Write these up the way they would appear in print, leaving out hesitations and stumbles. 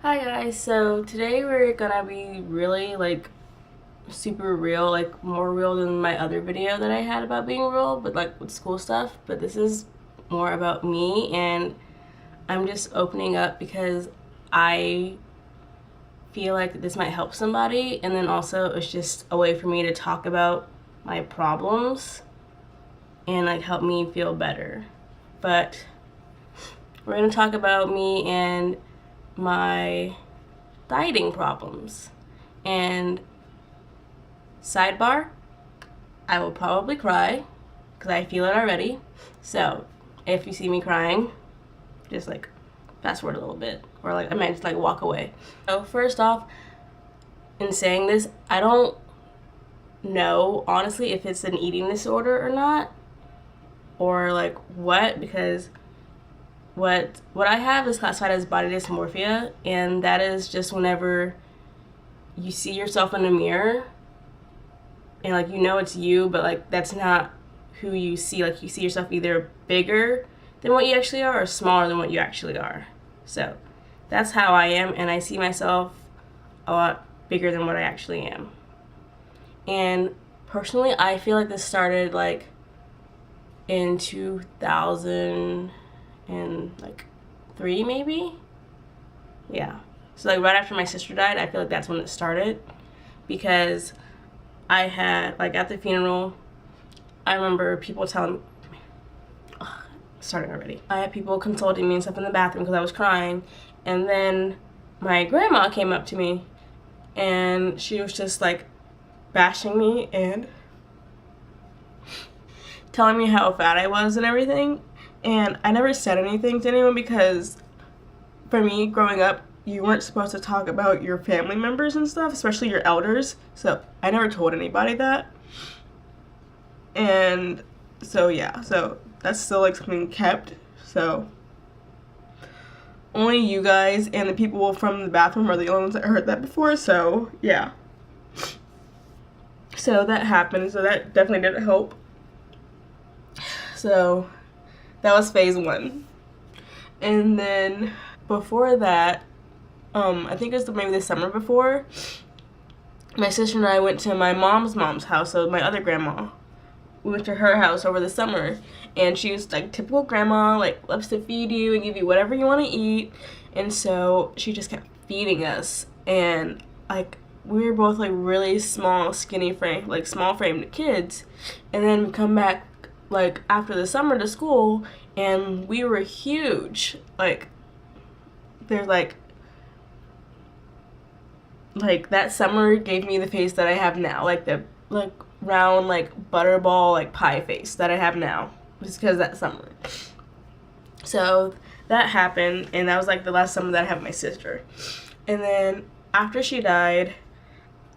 Hi guys, so today we're gonna be really super real, more real than my other video that I had about being real, but with school stuff. But this is more about me, and I'm just opening up because I feel like this might help somebody, and then also it's just a way for me to talk about my problems and help me feel better. But we're gonna talk about me and my dieting problems. And sidebar, I will probably cry because I feel it already. So if you see me crying, just fast forward a little bit, or I might just walk away. So first off, in saying this, I don't know honestly if it's an eating disorder or not, or what, because what I have is classified as body dysmorphia, and that is just whenever you see yourself in a mirror and you know it's you, but that's not who you see. You see yourself either bigger than what you actually are or smaller than what you actually are. So that's how I am, and I see myself a lot bigger than what I actually am. And personally, I feel like this started in 2003 maybe. Yeah. So right after my sister died, I feel like that's when it started, because I had at the funeral, I remember people telling me, starting already. I had people consulting me and stuff in the bathroom because I was crying, and then my grandma came up to me and she was just bashing me and telling me how fat I was and everything. And I never said anything to anyone because for me, growing up, you weren't supposed to talk about your family members and stuff, especially your elders. So I never told anybody that. And so yeah, so that's still something kept. So only you guys and the people from the bathroom are the only ones that heard that before. So yeah. So that happened. So that definitely didn't help. So that was phase one. And then before that, I think it was maybe the summer before, my sister and I went to my mom's house, so my other grandma. We went to her house over the summer, and she was typical grandma, loves to feed you and give you whatever you want to eat. And so she just kept feeding us, and we were both really small, skinny frame, small framed kids. And then we come back after the summer to school, and we were huge. There's that summer gave me the face that I have now, the round butterball pie face that I have now, just because that summer. So that happened, and that was the last summer that I had my sister. And then after she died,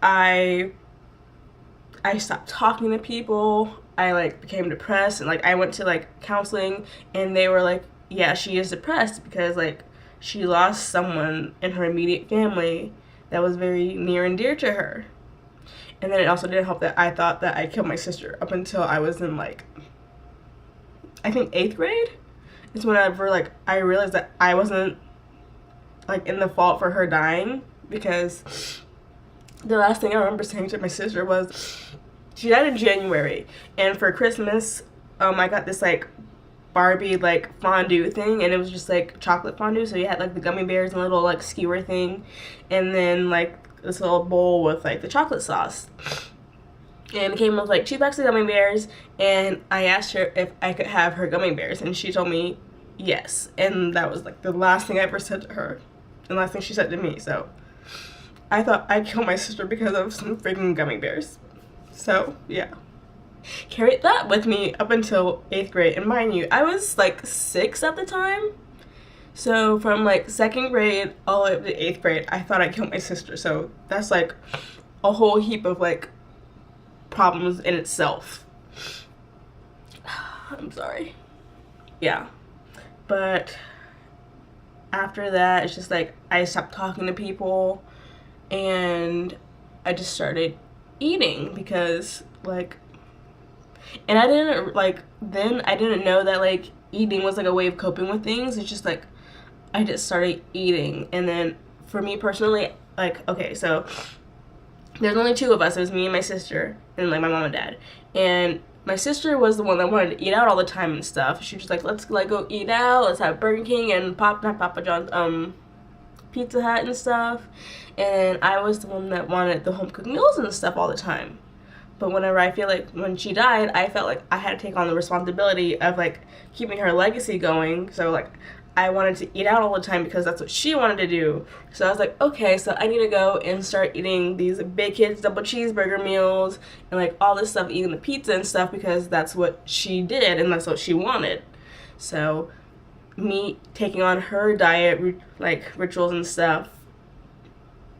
I stopped talking to people. I became depressed, and I went to counseling, and they were yeah, she is depressed because she lost someone in her immediate family that was very near and dear to her. And then it also didn't help that I thought that I killed my sister up until I was in I think 8th grade. It's whenever I realized that I wasn't in the fault for her dying, because the last thing I remember saying to my sister was, she died in January, and for Christmas, I got this Barbie fondue thing, and it was just chocolate fondue. So you had the gummy bears and a little skewer thing, and then this little bowl with the chocolate sauce. And it came with 2 packs of gummy bears, and I asked her if I could have her gummy bears, and she told me yes. And that was the last thing I ever said to her, and last thing she said to me. So I thought I killed my sister because of some freaking gummy bears. So yeah, carried that with me up until 8th grade. And mind you, I was 6 at the time. So from 2nd grade all the way up to 8th grade, I thought I killed my sister. So that's a whole heap of problems in itself. I'm sorry. Yeah. But after that, it's just I stopped talking to people, and I just started eating because and I didn't then I didn't know that eating was a way of coping with things. It's just I just started eating, and then for me personally, like, okay, so there's only two of us. It was me and my sister, and like my mom and dad. And my sister was the one that wanted to eat out all the time and stuff. She was just like, let's like go eat out. Let's have Burger King and not Papa John's, Pizza Hut and stuff. And I was the one that wanted the home cooked meals and stuff all the time. But whenever I feel like when she died, I felt like I had to take on the responsibility of like keeping her legacy going. So like I wanted to eat out all the time because that's what she wanted to do. So I was like, okay, so I need to go and start eating these Big Kids double cheeseburger meals and like all this stuff, eating the pizza and stuff because that's what she did and that's what she wanted. So me taking on her diet like rituals and stuff,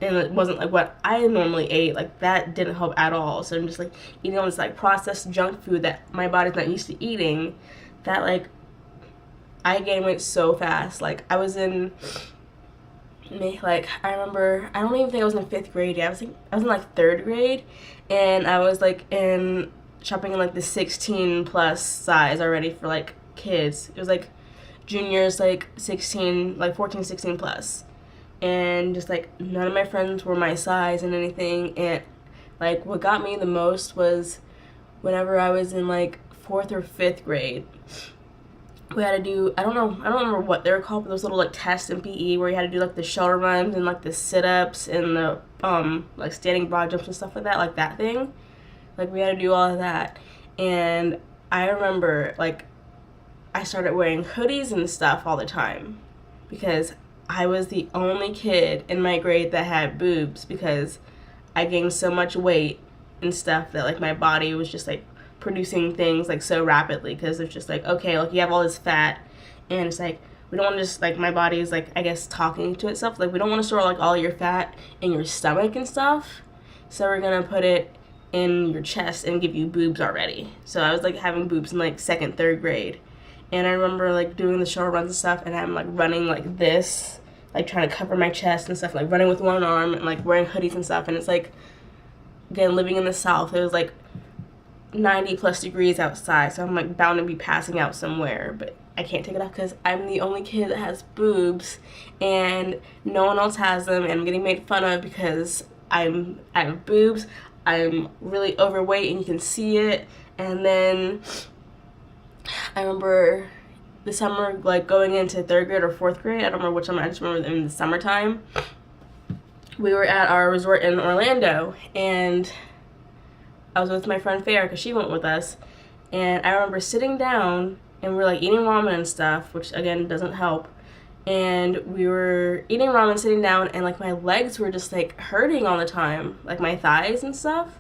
and it wasn't like what I normally ate, like that didn't help at all. So I'm just like eating all this like processed junk food that my body's not used to eating, that like I gained weight so fast. Like I was in like I remember, I don't even think I was in 5th grade yet. I was in like 3rd grade, and I was like in shopping in like the 16 plus size already for like kids. It was like juniors, like 16, like 14, 16 plus. And just like none of my friends were my size and anything. And like what got me the most was whenever I was in like 4th or 5th grade, we had to do, I don't remember what they were called, but those little like tests in PE where you had to do like the shoulder runs and like the sit-ups and the like standing broad jumps and stuff like that thing. Like we had to do all of that. And I remember like I started wearing hoodies and stuff all the time because I was the only kid in my grade that had boobs, because I gained so much weight and stuff that like my body was just like producing things like so rapidly, because it's just like, okay, like you have all this fat, and it's like we don't want to just like, my body is like, I guess, talking to itself, like we don't want to store like all your fat in your stomach and stuff, so we're gonna put it in your chest and give you boobs already. So I was like having boobs in like 2nd, 3rd grade. And I remember like doing the shoulder runs and stuff, and I'm like running like this, like trying to cover my chest and stuff, like running with one arm and like wearing hoodies and stuff. And it's like, again, living in the South, it was like 90 plus degrees outside, so I'm like bound to be passing out somewhere, but I can't take it off because I'm the only kid that has boobs and no one else has them, and I'm getting made fun of because I have boobs, I'm really overweight and you can see it. And then I remember the summer, like going into 3rd grade or 4th grade, I don't remember which summer, I just remember in the summertime, we were at our resort in Orlando, and I was with my friend Farrah because she went with us, and I remember sitting down and we were like eating ramen and stuff, which again doesn't help, and we were eating ramen, sitting down, and like my legs were just like hurting all the time, like my thighs and stuff,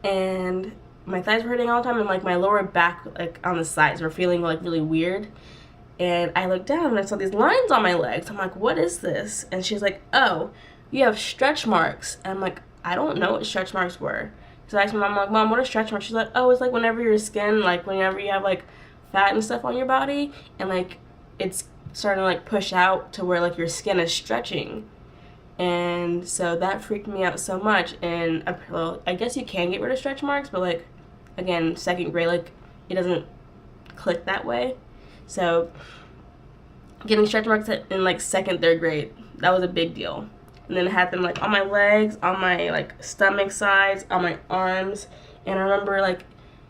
and my thighs were hurting all the time, and like my lower back, like on the sides, were feeling like really weird. And I looked down and I saw these lines on my legs. I'm like, what is this? And she's like, oh, you have stretch marks. And I'm like, I don't know what stretch marks were. So I asked my mom, I'm like, Mom, what are stretch marks? She's like, oh, it's like whenever your skin, like whenever you have like fat and stuff on your body, and like it's starting to like push out to where like your skin is stretching. And so that freaked me out so much. And well, I guess you can get rid of stretch marks, but like, again, 2nd grade, like it doesn't click that way. So getting stretch marks in like 2nd, 3rd grade, that was a big deal. And then I had them like on my legs, on my like stomach sides, on my arms. And I remember like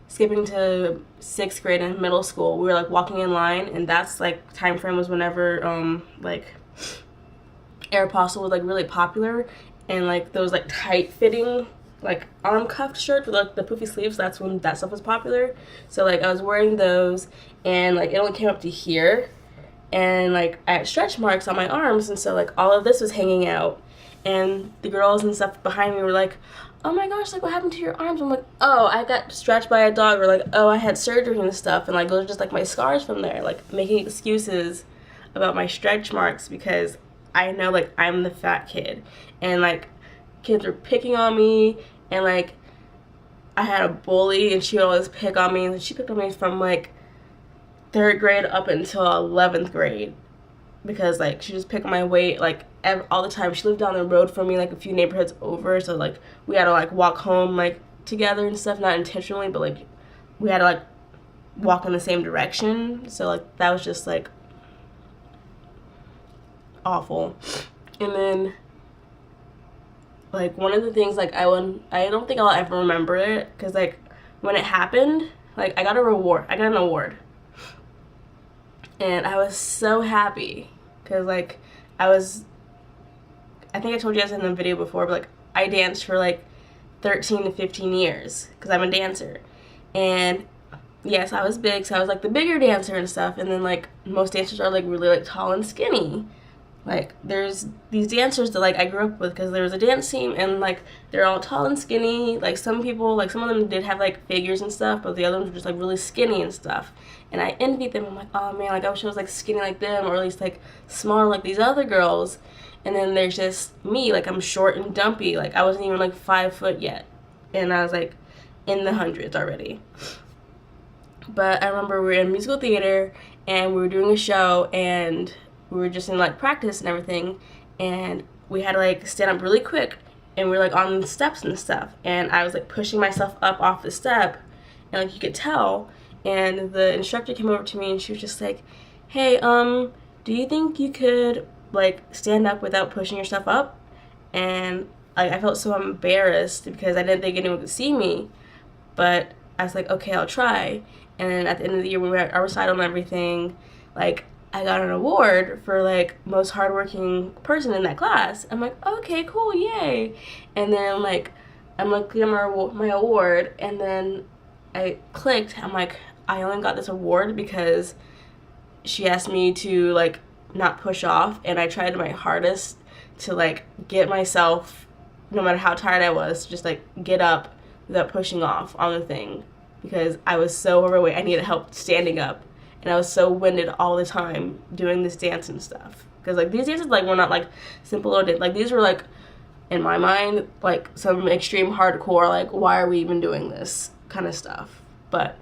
skipping to 6th grade in middle school, we were like walking in line, and that's like time frame was whenever like Aeropostale was like really popular, and like those like tight fitting like arm cuffed shirts with like the poofy sleeves, that's when that stuff was popular. So like I was wearing those, and like it only came up to here, and like I had stretch marks on my arms, and so like all of this was hanging out, and the girls and stuff behind me were like, oh my gosh, like what happened to your arms? I'm like, oh, I got scratched by a dog, or like, oh, I had surgery and stuff, and like those are just like my scars from there, like making excuses about my stretch marks because I know like I'm the fat kid, and like kids were picking on me, and like I had a bully, and she would always pick on me, and she picked on me from like 3rd grade up until 11th grade, because like she just picked my weight like all the time. She lived down the road from me, like a few neighborhoods over, so like we had to like walk home like together and stuff, not intentionally, but like we had to like walk in the same direction. So like that was just like awful. And then like one of the things, like I don't think I'll ever remember it, because like when it happened, like I got an award, and I was so happy because like I think I told you guys in the video before, but like I danced for like 13 to 15 years because I'm a dancer. And yes, I was big, so I was like the bigger dancer and stuff. And then like most dancers are like really like tall and skinny. Like there's these dancers that like I grew up with because there was a dance team, and like they're all tall and skinny. Like some people, like some of them did have like figures and stuff, but the other ones were just like really skinny and stuff. And I envied them. I'm like, oh man, like I wish I was like skinny like them, or at least like smaller like these other girls. And then there's just me, like I'm short and dumpy. Like I wasn't even like 5 foot yet, and I was like in the hundreds already. But I remember we were in musical theater and we were doing a show, and we were just in like practice and everything, and we had to like stand up really quick, and we were like on the steps and stuff, and I was like pushing myself up off the step, and like you could tell. And the instructor came over to me and she was just like, hey, do you think you could like stand up without pushing yourself up? And like I felt so embarrassed because I didn't think anyone could see me, but I was like, okay, I'll try. And then at the end of the year when we were at our recital and everything, like I got an award for like most hardworking person in that class. I'm like, okay, cool, yay. And then like I'm looking at my award, and then I clicked. I'm like, I only got this award because she asked me to like not push off, and I tried my hardest to like get myself, no matter how tired I was, just like get up without pushing off on the thing, because I was so overweight. I needed help standing up, and I was so winded all the time doing this dance and stuff, because like these dances like were not like simple little dance. Like these were like, in my mind, like some extreme hardcore, like why are we even doing this kind of stuff. But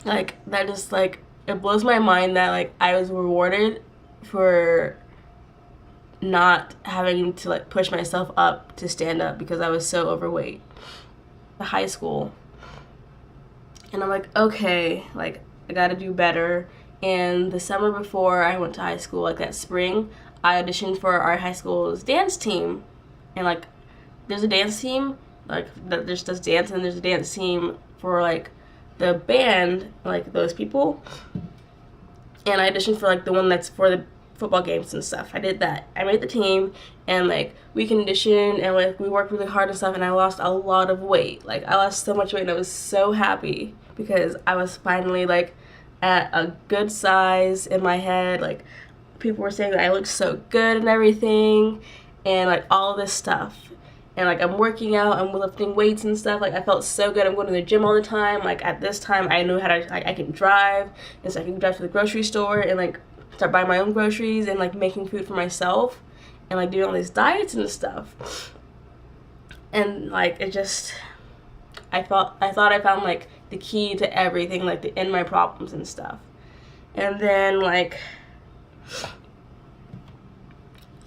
like that just like, it blows my mind that like I was rewarded for not having to like push myself up to stand up because I was so overweight. High school, and I'm like, okay, like I gotta do better. And the summer before I went to high school, like that spring, I auditioned for our high school's dance team. And like there's a dance team like that just does dance, and there's a dance team for like the band, like those people. And I auditioned for like the one that's for the football games and stuff. I did that. I made the team, and like we conditioned and like we worked really hard and stuff, and I lost a lot of weight. Like I lost so much weight, and I was so happy because I was finally like at a good size in my head. Like people were saying that I looked so good and everything, and like all this stuff. And like I'm working out, I'm lifting weights and stuff. Like I felt so good. I'm going to the gym all the time. Like at this time I knew how to, like I can drive, and so I can drive to the grocery store and like start buying my own groceries and like making food for myself, and like doing all these diets and stuff. And like it just, I thought I found like the key to everything, like to end my problems and stuff. And then like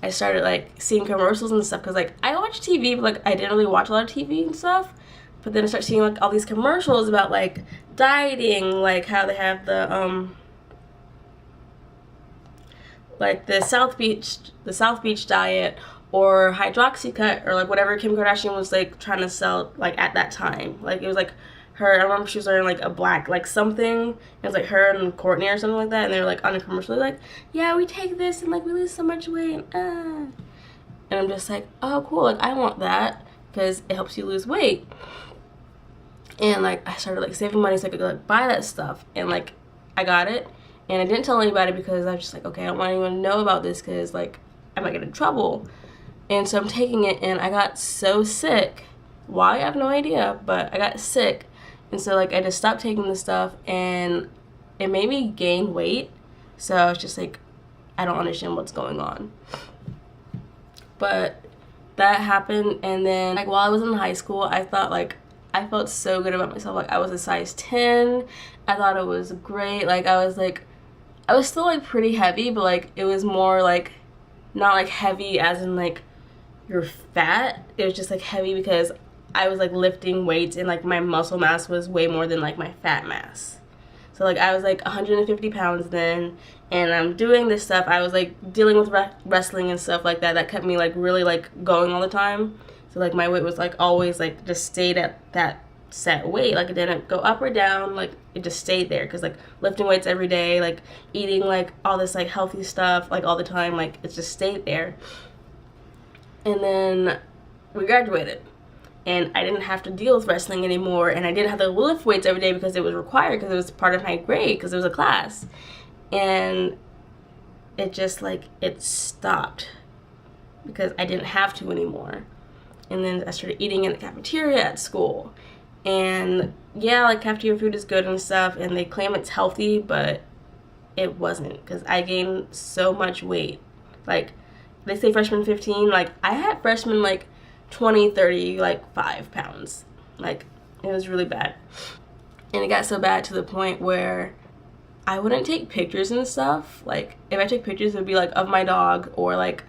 I started like seeing commercials and stuff, because like I watch TV, but like I didn't really watch a lot of TV and stuff. But then I started seeing like all these commercials about like dieting, like how they have the like the South Beach diet, or Hydroxycut, or like whatever Kim Kardashian was like trying to sell like at that time. Like it was like her, I remember she was wearing like a black like something. It was like her and Courtney or something like that, and they were like on a commercial like, yeah, we take this and like we lose so much weight. And I'm just like, oh cool, like I want that because it helps you lose weight. And like I started like saving money so I could like buy that stuff, and like I got it, and I didn't tell anybody because I was just like, okay, I don't want anyone to know about this because like I might get in trouble. And so I'm taking it, and I got so sick. Why? I have no idea, but I got sick. And so like I just stopped taking the stuff, and it made me gain weight. So I was just like, I don't understand what's going on. But that happened, and then like while I was in high school, I thought like I felt so good about myself. Like I was a size 10. I thought it was great. Like I was still like pretty heavy, but like it was more like not like heavy as in like you're fat. It was just like heavy because I was like lifting weights, and like my muscle mass was way more than like my fat mass. So like I was like 150 pounds then, and I'm doing this stuff. I was like dealing with wrestling and stuff like that. That kept me like really like going all the time. So like my weight was like always like just stayed at that set weight. Like it didn't go up or down. Like it just stayed there because like lifting weights every day, like eating like all this like healthy stuff like all the time. Like it just stayed there. And then we graduated. And I didn't have to deal with wrestling anymore, and I didn't have to lift weights every day because it was required, because it was part of my grade, because it was a class. And it just like it stopped because I didn't have to anymore. And then I started eating in the cafeteria at school, and yeah, like cafeteria food is good and stuff, and they claim it's healthy, but it wasn't, because I gained so much weight. Like they say freshman 15, like I had freshman like 20, 30, like 5 pounds. Like it was really bad. And it got so bad to the point where I wouldn't take pictures and stuff. Like if I took pictures, it would be like of my dog, or like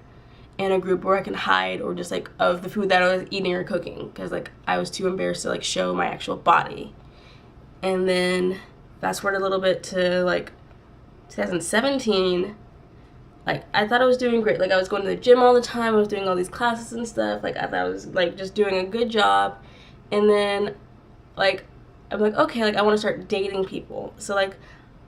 in a group where I can hide, or just like of the food that I was eating or cooking, because like I was too embarrassed to like show my actual body. And then fast forward a little bit to like 2017. Like I thought I was doing great. Like I was going to the gym all the time. I was doing all these classes and stuff. Like I thought I was like just doing a good job. And then like I'm like, okay, like I want to start dating people. So like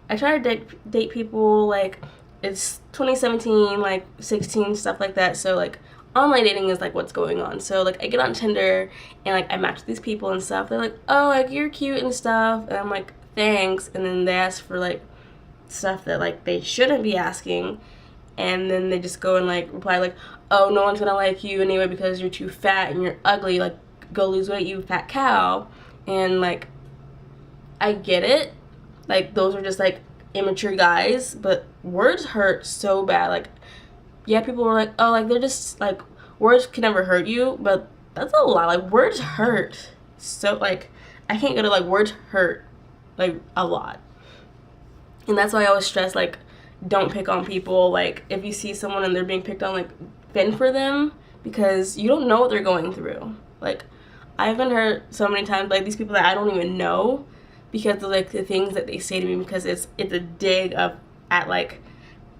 I try to date people. Like it's 2017, like 16, stuff like that. So like online dating is like what's going on. So like I get on Tinder and like I match with these people and stuff. They're like, oh, like you're cute and stuff. And I'm like, thanks. And then they ask for like stuff that like they shouldn't be asking. And then they just go and like reply like, oh, no one's gonna like you anyway because you're too fat and you're ugly, like go lose weight, you fat cow. And like I get it, like those are just like immature guys, but words hurt so bad. Like yeah, people were like, oh, like they're just like, words can never hurt you, but that's a lot. Like words hurt so, like I can't go to, like words hurt like a lot. And that's why I always stress like don't pick on people. Like if you see someone and they're being picked on, like fend for them, because you don't know what they're going through. Like I've been hurt so many times, like these people that I don't even know, because of like the things that they say to me, because it's a dig of at like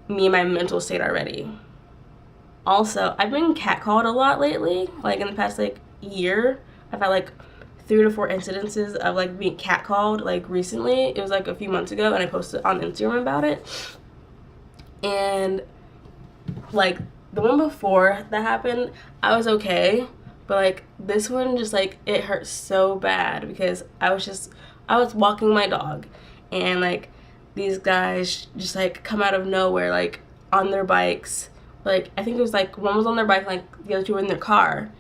me and my mental state already. Also, I've been catcalled a lot lately. Like in the past like year, I've had like 3 to 4 incidences of like being catcalled. Like recently, it was like a few months ago, and I posted on Instagram about it. And like the one before that happened, I was okay, but like this one just like it hurt so bad, because I was walking my dog, and like these guys just like come out of nowhere, like on their bikes. Like I think it was like one was on their bike, like the other two were in their car,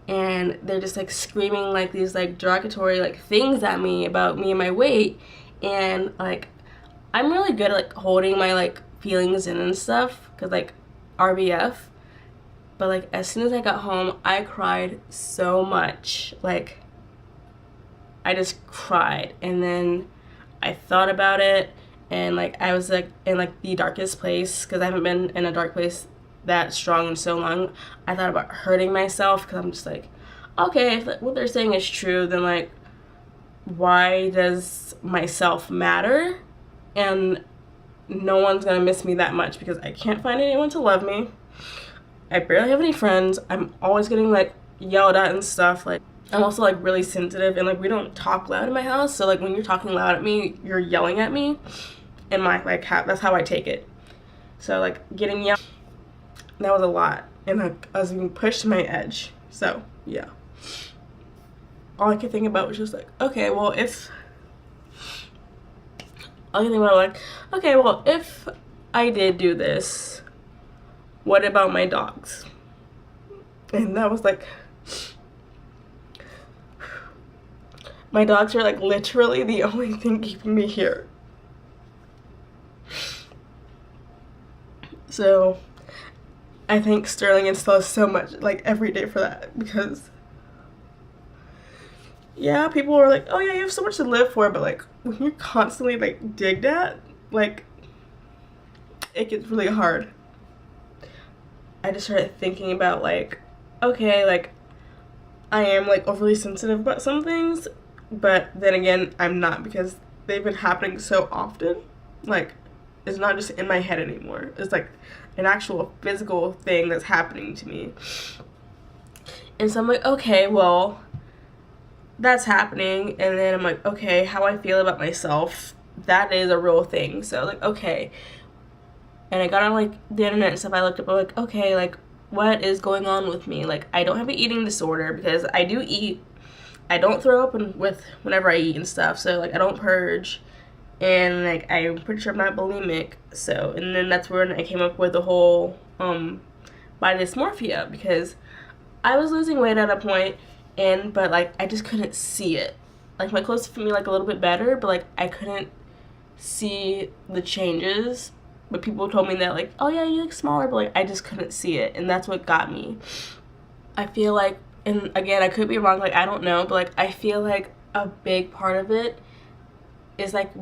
and they're just like screaming like these like derogatory like things at me about me and my weight. And like I'm really good at like holding my like feelings in and stuff, because like RBF, but like as soon as I got home, I cried so much. Like I just cried, and then I thought about it, and like I was like in like the darkest place, because I haven't been in a dark place that strong in so long. I thought about hurting myself, because I'm just like, okay, if what they're saying is true, then like why does myself matter? And no one's gonna miss me that much, because I can't find anyone to love me. I barely have any friends. I'm always getting like yelled at and stuff. Like I'm also like really sensitive, and like we don't talk loud in my house, so like when you're talking loud at me, you're yelling at me, and my like that's how I take it. So like getting yelled, that was a lot, and like I was being pushed to my edge. So yeah, all I could think about was just like, okay, well if I did do this, what about my dogs? And that was like, my dogs are like literally the only thing keeping me here. So I thank Sterling and Stella so much, like every day, for that, because yeah, people are like, oh yeah, you have so much to live for, but like when you're constantly like digged at, like it gets really hard. I just started thinking about like, okay, like I am like overly sensitive about some things, but then again I'm not, because they've been happening so often. Like, it's not just in my head anymore. It's like an actual physical thing that's happening to me. And so I'm like, okay, well, that's happening. And then I'm like, okay, how I feel about myself, that is a real thing. So like, okay. And I got on like the internet and stuff. I looked up, like, okay, like, what is going on with me? Like, I don't have an eating disorder because I do eat. I don't throw up with whenever I eat and stuff. So like, I don't purge. And like, I'm pretty sure I'm not bulimic. So, and then that's when I came up with the whole body dysmorphia, because I was losing weight at a point, but like, I just couldn't see it. Like, my clothes fit me like a little bit better, but like, I couldn't see the changes. But people told me that, like, oh yeah, you look smaller, but like, I just couldn't see it, and that's what got me. I feel like, and again, I could be wrong, like, I don't know, but like, I feel like a big part of it is like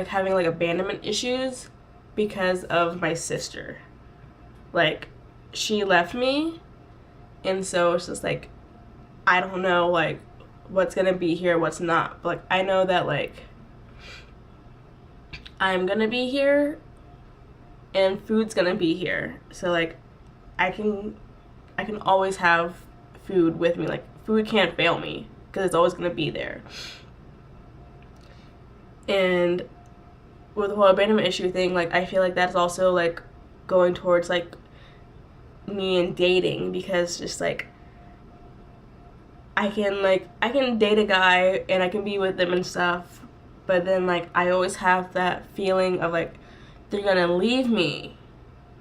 having like abandonment issues because of my sister. Like, she left me, and so it's just like, I don't know like what's gonna be here, what's not. But like, I know that like I'm gonna be here and food's gonna be here. So like, I can always have food with me. Like, food can't fail me because it's always gonna be there. And with the whole abandonment issue thing, like, I feel like that's also like going towards like me and dating, because just like, I can date a guy and I can be with them and stuff, but then like, I always have that feeling of like, they're gonna leave me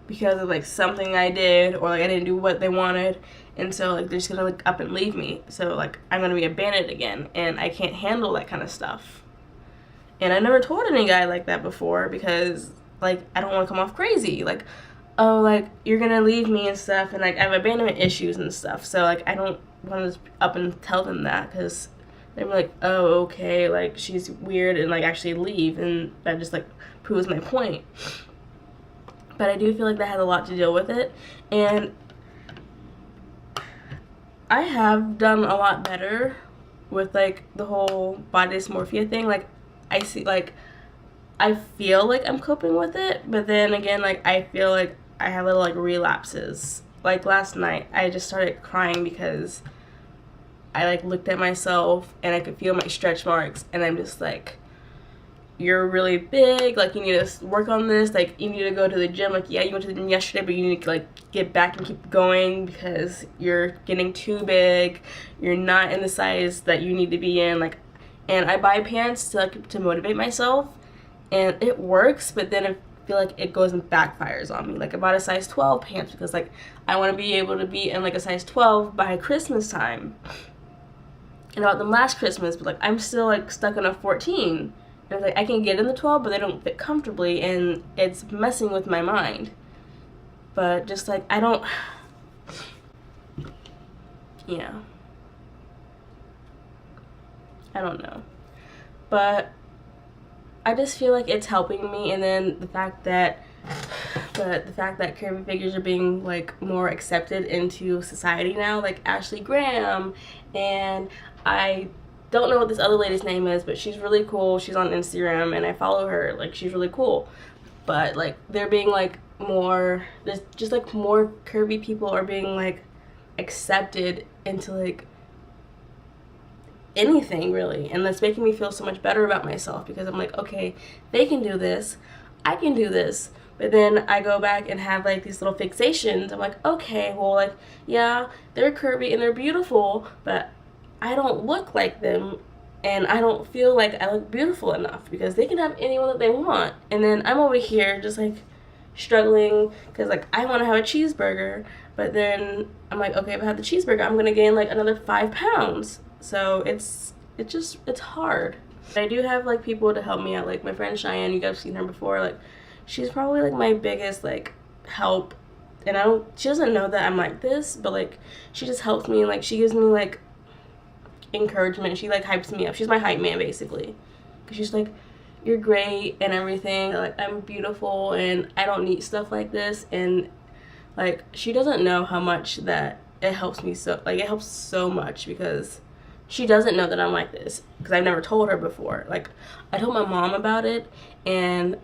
because of like something I did, or like I didn't do what they wanted, and so like, they're just gonna like up and leave me. So like, I'm gonna be abandoned again, and I can't handle that kind of stuff. And I never told any guy like that before, because like, I don't want to come off crazy. Like, oh, like, you're gonna leave me and stuff, and like, I have abandonment issues and stuff. So like, I don't want to up and tell them that, because they're like, oh, okay, like, she's weird, and like actually leave, and that just like proves my point. But I do feel like that has a lot to deal with it, and I have done a lot better with like the whole body dysmorphia thing. Like, I feel like I'm coping with it, but then again, like, I feel like I have little like relapses. Like, last night, I just started crying because I like looked at myself and I could feel my stretch marks, and I'm just like, you're really big, like, you need to work on this, like, you need to go to the gym. Like, yeah, you went to the gym yesterday, but you need to like get back and keep going because you're getting too big, you're not in the size that you need to be in. Like, and I buy pants to motivate myself, and it works, but then I feel like it goes and backfires on me. Like, I bought a size 12 pants because like, I want to be able to be in like a size 12 by Christmas time. And I bought them last Christmas, but like, I'm still like stuck in a 14. And like, I can get in the 12, but they don't fit comfortably, and it's messing with my mind. But just like, I don't, yeah, I don't know. But I just feel like it's helping me, and then the fact that curvy figures are being like more accepted into society now, like Ashley Graham, and I don't know what this other lady's name is, but she's really cool. She's on Instagram, and I follow her. Like, she's really cool. But like, they're being like more, there's just like more curvy people are being like accepted into like anything really, and that's making me feel so much better about myself, because I'm like, okay, they can do this, I can do this. But then I go back and have like these little fixations. I'm like, okay, well, like, yeah, they're curvy and they're beautiful, but I don't look like them, and I don't feel like I look beautiful enough, because they can have anyone that they want. And then I'm over here just like struggling because like, I want to have a cheeseburger, but then I'm like, okay, if I have the cheeseburger, I'm gonna gain like another 5 pounds. So it's hard. I do have like people to help me out, like my friend Cheyenne. You guys have seen her before. Like, she's probably like my biggest like help, and she doesn't know that I'm like this, but like, she just helps me, and like, she gives me like encouragement. She like hypes me up. She's my hype man basically, because she's like, you're great and everything, like, I'm beautiful and I don't need stuff like this. And like, she doesn't know how much that it helps me. So like, it helps so much, because she doesn't know that I'm like this because I've never told her before. Like, I told my mom about it, and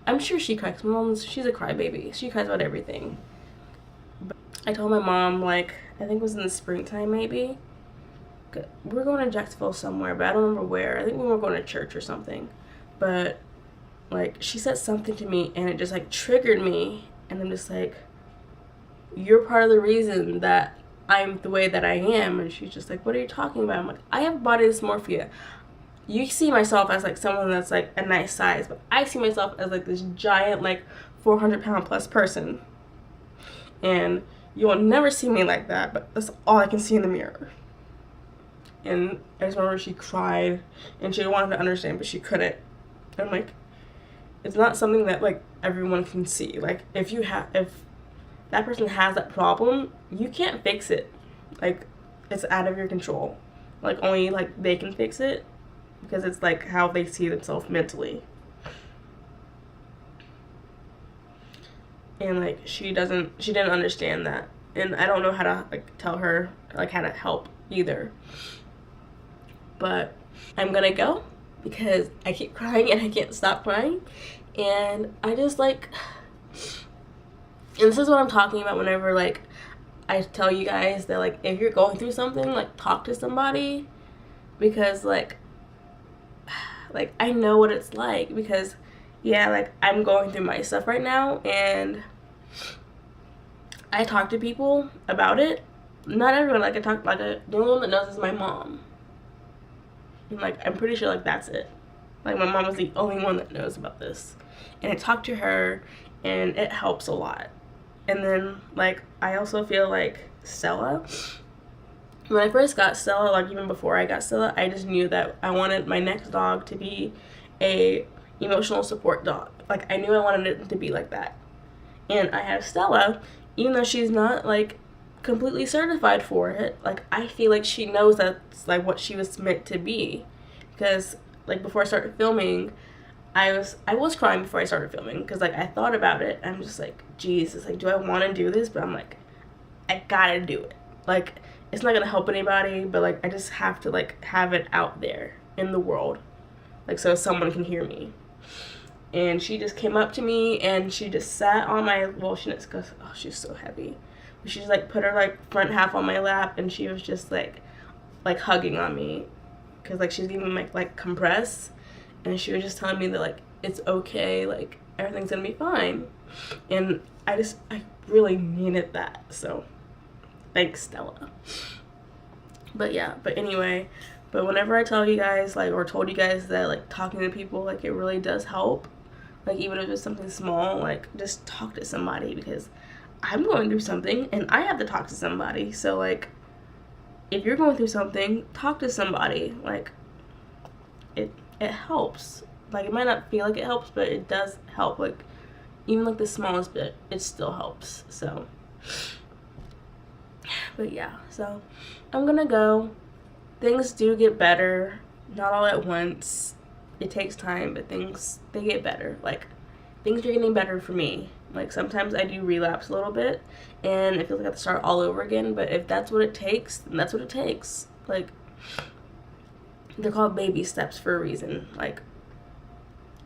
I'm sure she cries. My mom's, she's a crybaby. She cries about everything. But I told my mom, like, I think it was in the springtime maybe. We're going to Jacksonville somewhere, but I don't remember where. I think we were going to church or something. But, like, she said something to me, and it just, like, triggered me. And I'm just like, you're part of the reason that I'm the way that I am. And she's just like, what are you talking about? I'm like, I have body dysmorphia. You see myself as, like, someone that's, like, a nice size, but I see myself as, like, this giant, like, 400-pound plus person. And you will never see me like that, but that's all I can see in the mirror. And I just remember she cried, and she wanted to understand, but she couldn't. And I'm like, it's not something that, like, everyone can see. Like, if that person has that problem, you can't fix it. Like, it's out of your control. Like, only, like, they can fix it, because it's, like, how they see themselves mentally. And, like, she didn't understand that. And I don't know how to, like, tell her, like, how to help either. But I'm gonna go because I keep crying and I can't stop crying. And I just, like, and this is what I'm talking about whenever, like, I tell you guys that, like, if you're going through something, like, talk to somebody. Because, like, I know what it's like. Because, yeah, like, I'm going through my stuff right now, and I talk to people about it. Not everyone. Like, the only one that knows is my mom. And, like, I'm pretty sure, like, that's it. Like, my mom is the only one that knows about this. And I talk to her, and it helps a lot. And then, like, I also feel like Stella, when I first got Stella, like, even before I got Stella, I just knew that I wanted my next dog to be a emotional support dog. Like, I knew I wanted it to be like that. And I have Stella, even though she's not, like, completely certified for it, like, I feel like she knows that's, like, what she was meant to be. Because, like, before I started filming, I was crying before I started filming, because, like, I thought about it. I'm just like, Jesus, like, do I want to do this? But I'm like, I gotta do it. Like, it's not gonna help anybody, but, like, I just have to, like, have it out there in the world, like, so someone can hear me. And she just came up to me, and she just sat on my, well, she didn't, because, oh, she's so heavy. But she just, like, put her, like, front half on my lap, and she was just, like hugging on me. Because, like, she's even, like, compressed. And she was just telling me that, like, it's okay, like, everything's gonna be fine. And I really needed that. So, thanks, Stella. But, yeah, but anyway, but whenever I tell you guys, like, or told you guys that, like, talking to people, like, it really does help. Like, even if it's something small, like, just talk to somebody, because I'm going through something, and I have to talk to somebody. So, like, if you're going through something, talk to somebody. Like, it helps. Like, it might not feel like it helps, but it does help. Like, even, like, the smallest bit, it still helps. So, but yeah, so I'm gonna go. Things do get better, not all at once. It takes time, but they get better. Like, things are getting better for me. Like, sometimes I do relapse a little bit, and it feels like I have to start all over again, but if that's what it takes, then that's what it takes. Like, they're called baby steps for a reason. Like,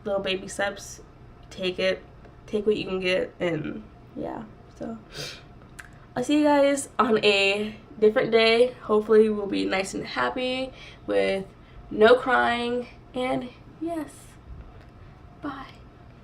little baby steps, take what you can get, and yeah, so I'll see you guys on a different day. Hopefully we'll be nice and happy with no crying, and yes, bye.